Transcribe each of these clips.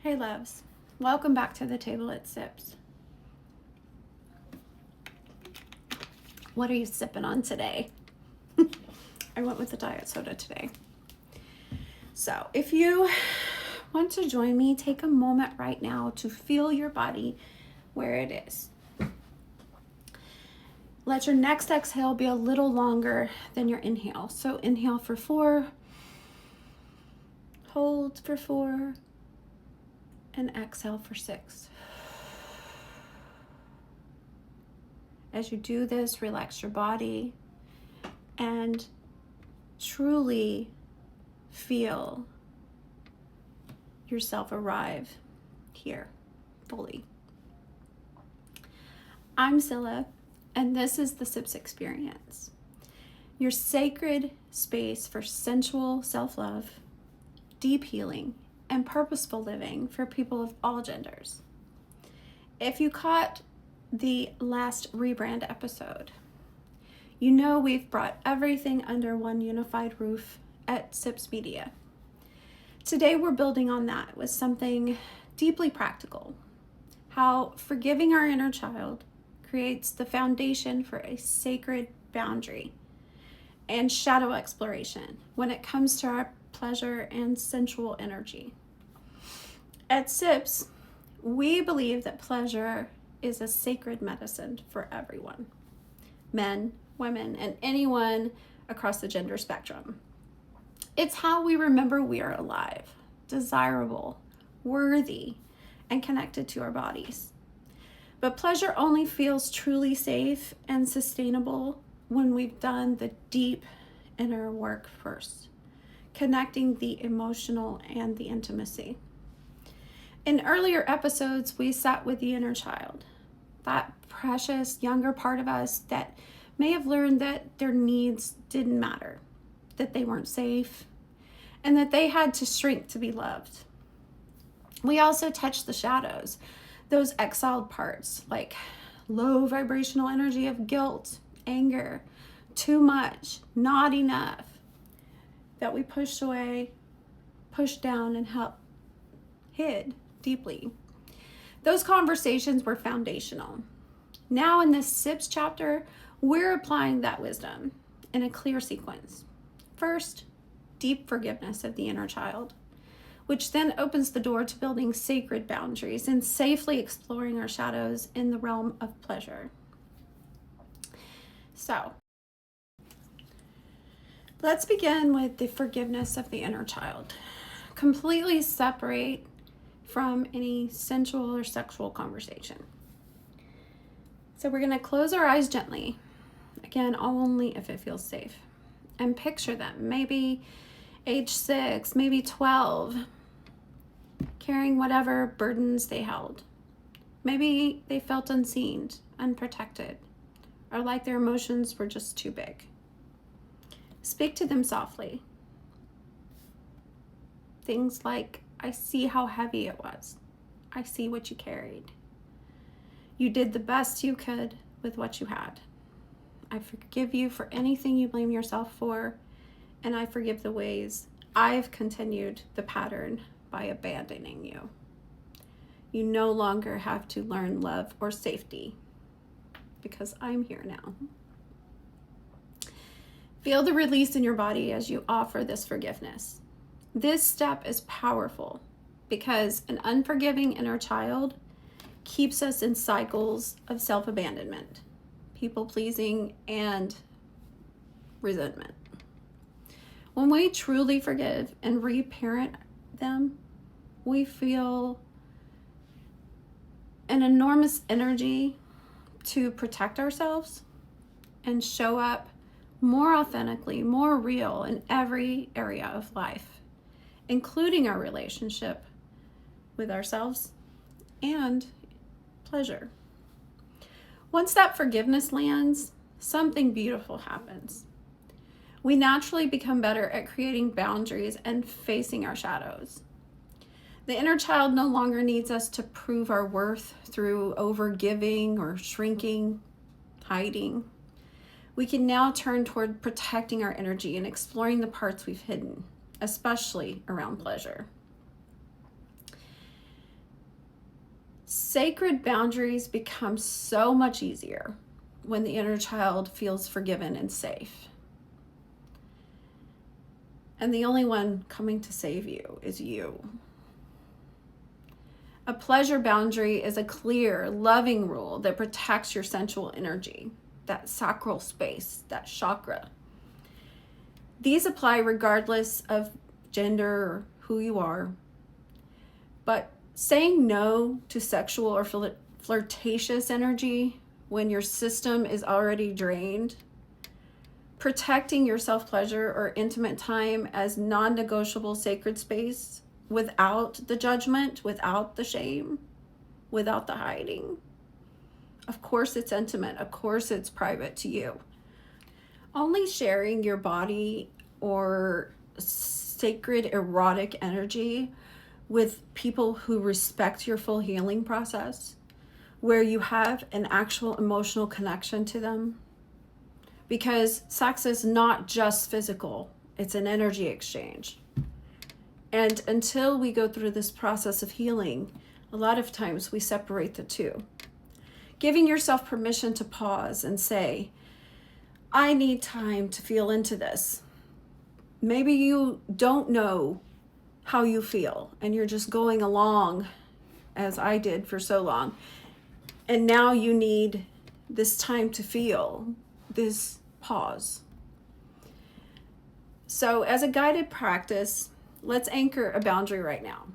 Hey loves, welcome back to the table at Sips. What are you sipping on today? I went with the diet soda today. So if you want to join me, take a moment right now to feel your body where it is. Let your next exhale be a little longer than your inhale. So inhale for 4, hold for 4, and exhale for 6. As you do this, relax your body and truly feel yourself arrive here fully. I'm Scylla, and this is the Sips Experience, your sacred space for sensual self-love, deep healing, and purposeful living for people of all genders. If you caught the last rebrand episode, you know we've brought everything under one unified roof at Sips Media. Today we're building on that with something deeply practical: how forgiving our inner child creates the foundation for a sacred boundary and shadow exploration when it comes to our pleasure and sensual energy. At Sips, we believe that pleasure is a sacred medicine for everyone: men, women, and anyone across the gender spectrum. It's how we remember we are alive, desirable, worthy, and connected to our bodies. But pleasure only feels truly safe and sustainable when we've done the deep inner work first, connecting the emotional and the intimacy. In earlier episodes, we sat with the inner child, that precious younger part of us that may have learned that their needs didn't matter, that they weren't safe, and that they had to shrink to be loved. We also touched the shadows, those exiled parts like low vibrational energy of guilt, anger, too much, not enough, that we pushed away, pushed down, and hid deeply. Those conversations were foundational. Now in this Sips chapter, we're applying that wisdom in a clear sequence. First, deep forgiveness of the inner child, which then opens the door to building sacred boundaries and safely exploring our shadows in the realm of pleasure. So, let's begin with the forgiveness of the inner child. Completely separate from any sensual or sexual conversation. So we're going to close our eyes gently, again, only if it feels safe, and picture them, maybe age 6, maybe 12, carrying whatever burdens they held. Maybe they felt unseen, unprotected, or like their emotions were just too big. Speak to them softly. Things like, I see how heavy it was. I see what you carried. You did the best you could with what you had. I forgive you for anything you blame yourself for, and I forgive the ways I've continued the pattern by abandoning you. You no longer have to learn love or safety because I'm here now. Feel the release in your body as you offer this forgiveness. This step is powerful because an unforgiving inner child keeps us in cycles of self-abandonment, people-pleasing, and resentment. When we truly forgive and reparent them, we feel an enormous energy to protect ourselves and show up more authentically, more real in every area of life, including our relationship with ourselves and pleasure. Once that forgiveness lands, something beautiful happens. We naturally become better at creating boundaries and facing our shadows. The inner child no longer needs us to prove our worth through overgiving or shrinking, hiding. We can now turn toward protecting our energy and exploring the parts we've hidden, especially around pleasure. Sacred boundaries become so much easier when the inner child feels forgiven and safe. And the only one coming to save you is you. A pleasure boundary is a clear, loving rule that protects your sensual energy, that sacral space, that chakra. These apply regardless of gender or who you are. But saying no to sexual or flirtatious energy when your system is already drained, protecting your self-pleasure or intimate time as non-negotiable sacred space without the judgment, without the shame, without the hiding. Of course it's intimate. Of course it's private to you. Only sharing your body or sacred erotic energy with people who respect your full healing process, where you have an actual emotional connection to them. Because sex is not just physical, it's an energy exchange. And until we go through this process of healing, a lot of times we separate the two. Giving yourself permission to pause and say, I need time to feel into this. Maybe you don't know how you feel and you're just going along as I did for so long. And now you need this time to feel, this pause. So as a guided practice, let's anchor a boundary right now.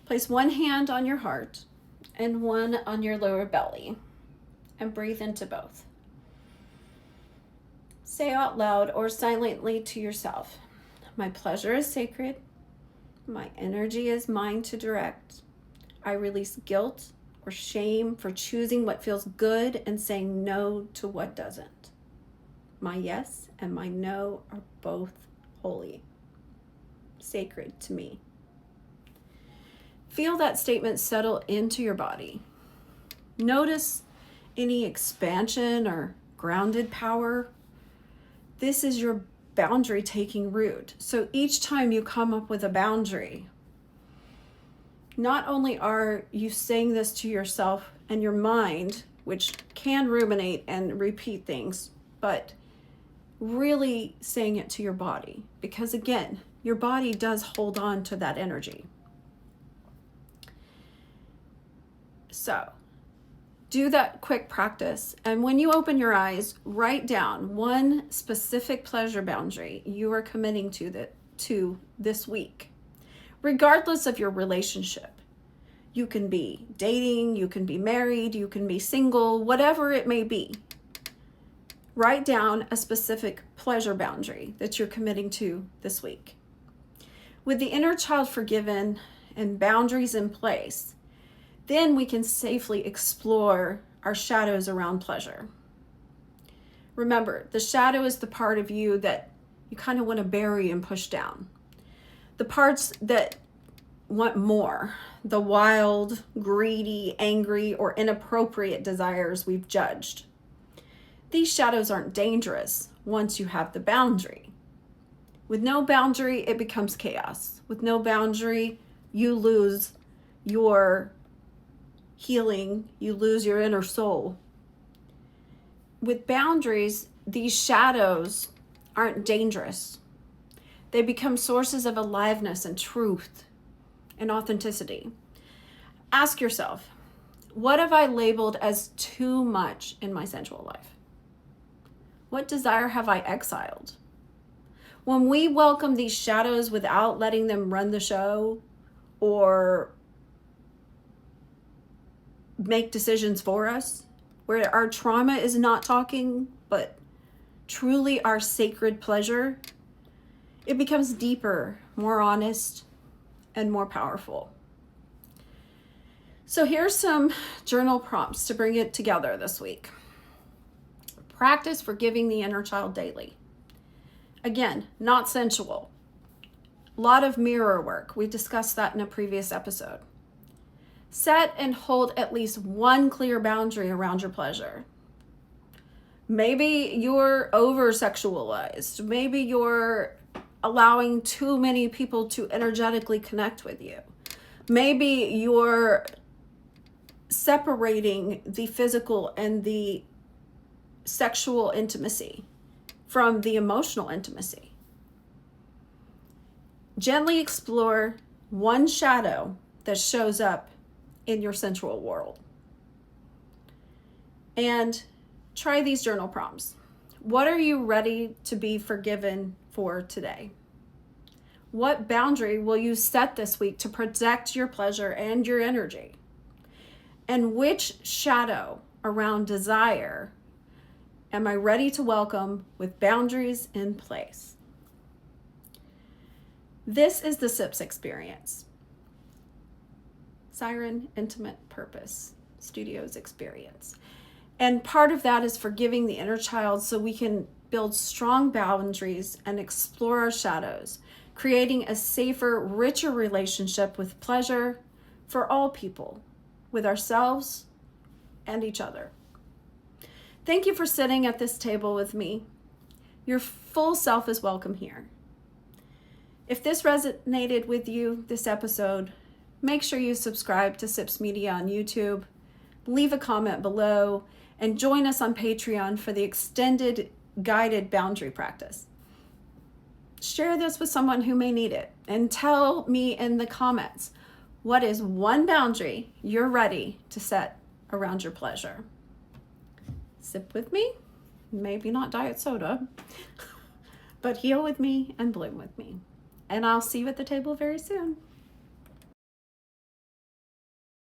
Place one hand on your heart and one on your lower belly and breathe into both. Say out loud or silently to yourself, my pleasure is sacred. My energy is mine to direct. I release guilt or shame for choosing what feels good and saying no to what doesn't. My yes and my no are both holy, sacred to me. Feel that statement settle into your body. Notice any expansion or grounded power. This is your boundary taking root. So each time you come up with a boundary, not only are you saying this to yourself and your mind, which can ruminate and repeat things, but really saying it to your body. Because again, your body does hold on to that energy. So do that quick practice. And when you open your eyes, write down one specific pleasure boundary you are committing to this week, regardless of your relationship. You can be dating, you can be married, you can be single, whatever it may be. Write down a specific pleasure boundary that you're committing to this week. With the inner child forgiven and boundaries in place, then we can safely explore our shadows around pleasure. Remember, the shadow is the part of you that you kind of want to bury and push down. The parts that want more, the wild, greedy, angry, or inappropriate desires we've judged. These shadows aren't dangerous once you have the boundary. With no boundary, it becomes chaos. With no boundary, you lose your healing, you lose your inner soul. With boundaries, these shadows aren't dangerous. They become sources of aliveness and truth and authenticity. Ask yourself, what have I labeled as too much in my sensual life? What desire have I exiled? When we welcome these shadows without letting them run the show or make decisions for us, where our trauma is not talking, but truly our sacred pleasure, it becomes deeper, more honest, and more powerful. So here's some journal prompts to bring it together this week. Practice forgiving the inner child daily. Again, not sensual. A lot of mirror work. We discussed that in a previous episode. Set and hold at least one clear boundary around your pleasure. Maybe you're over-sexualized. Maybe you're allowing too many people to energetically connect with you. Maybe you're separating the physical and the sexual intimacy from the emotional intimacy. Gently explore one shadow that shows up in your sensual world. And try these journal prompts. What are you ready to be forgiven for today? What boundary will you set this week to protect your pleasure and your energy? And which shadow around desire am I ready to welcome with boundaries in place? This is the SIPS experience. Siren Intimate Purpose Studios experience. And part of that is forgiving the inner child so we can build strong boundaries and explore our shadows, creating a safer, richer relationship with pleasure for all people, with ourselves and each other. Thank you for sitting at this table with me. Your full self is welcome here. If this resonated with you, this episode, make sure you subscribe to SIPS Media on YouTube, leave a comment below, and join us on Patreon for the extended guided boundary practice. Share this with someone who may need it, and tell me in the comments, what is one boundary you're ready to set around your pleasure? Sip with me, maybe not diet soda, but heal with me and bloom with me. And I'll see you at the table very soon.